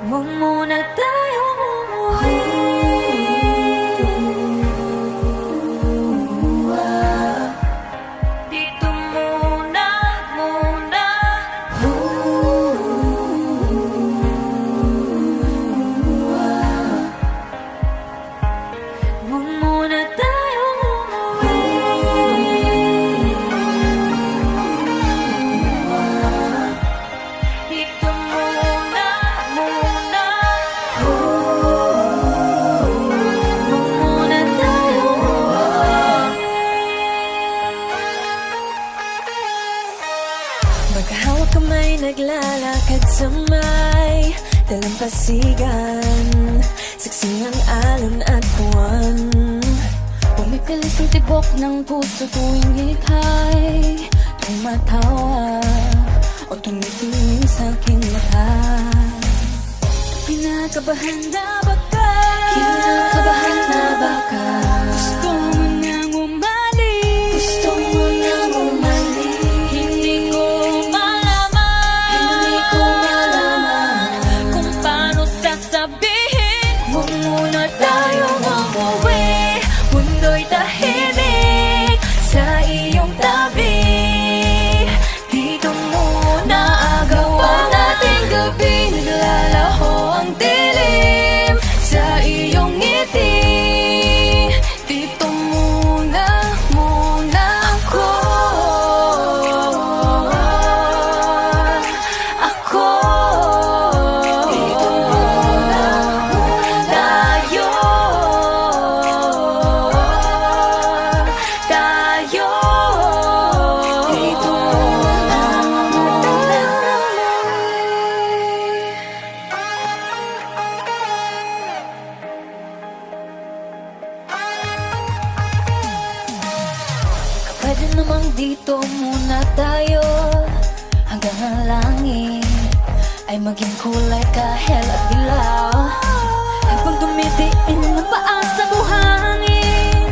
Huwag muna tayong umuwi. Dito muna, muna. Huwag muna tayong umuwi. Dito muna, muna. Huwag muna tayong umuwi. Magkahawak kamay, naglalakad sa may dalampasigan, saksi ang alon at buwan. Pumipilis ang tibok ng puso tuwing ika'y tumatawa o tumitingin sa aking mata. Kinakabahan na ba ka? Kinakabahan na ba ka? Gusto mo nang umalis? Gusto mo nang umalis? Hindi ko malaman, hindi ko malaman kung paano sasabihin. Huwag muna tayong umuwi. Mundo'y tahimik sa iyong tabi. Dito muna agawan nating gabi. Naglalaho ang dilim sa iyong ngiti. Dito muna, muna ako. Ako. Dito muna, tayo. Tayo. Dito muna, muna. Pwede namang dito muna tayo hanggang ang langit ay maging kulay kahel at dilaw. Habang tumitiin ng paa sa buhangin,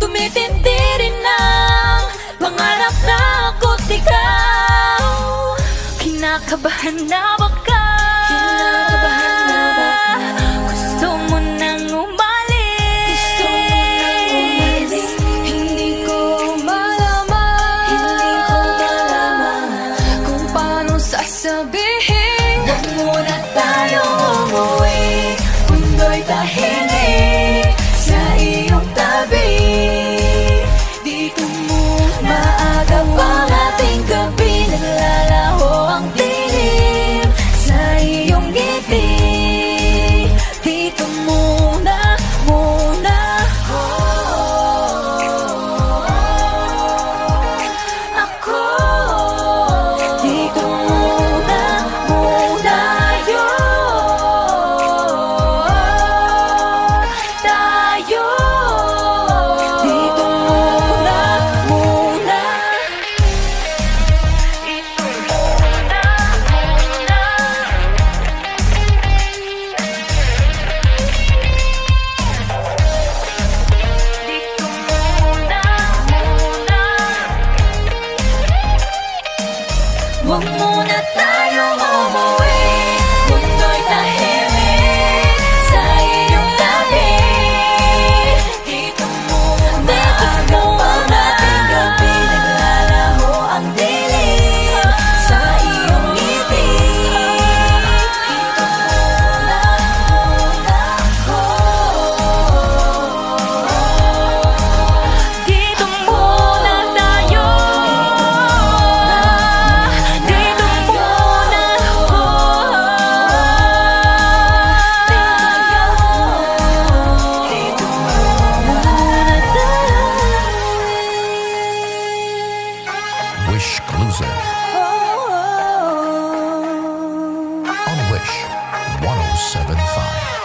tumitindi rin ang pangarap na ako't ikaw. Kinakabahan na ba ka? Kinakabahan na ba ka? Gusto mo nang umalis? Gusto mo nang umalis? Hindi ko malaman, hindi ko malaman kung paano sasabihin. Huwag muna tayong umuwi. Mundo'y tahimik sa iyong tabi. Dito muna, maaga pa ating gabi. Naglalaho ang dilim sa iyong ngiti. Dito muna, muna. Ako. Dito muna, muna. Tayo. Dito muna, muna. Dito muna, muna. Dito muna, muna. Huwag muna tayong umuwi. Mundo'y tahimik sa iyong tabi. Dito muna, agawan nating gabi. Naglalaho ang dilim sa iyong ngiti. Dito muna, muna ako. Dito muna tayo. Dito muna ako. Dito muna tayo. Wish Exclusive on Wish 1075.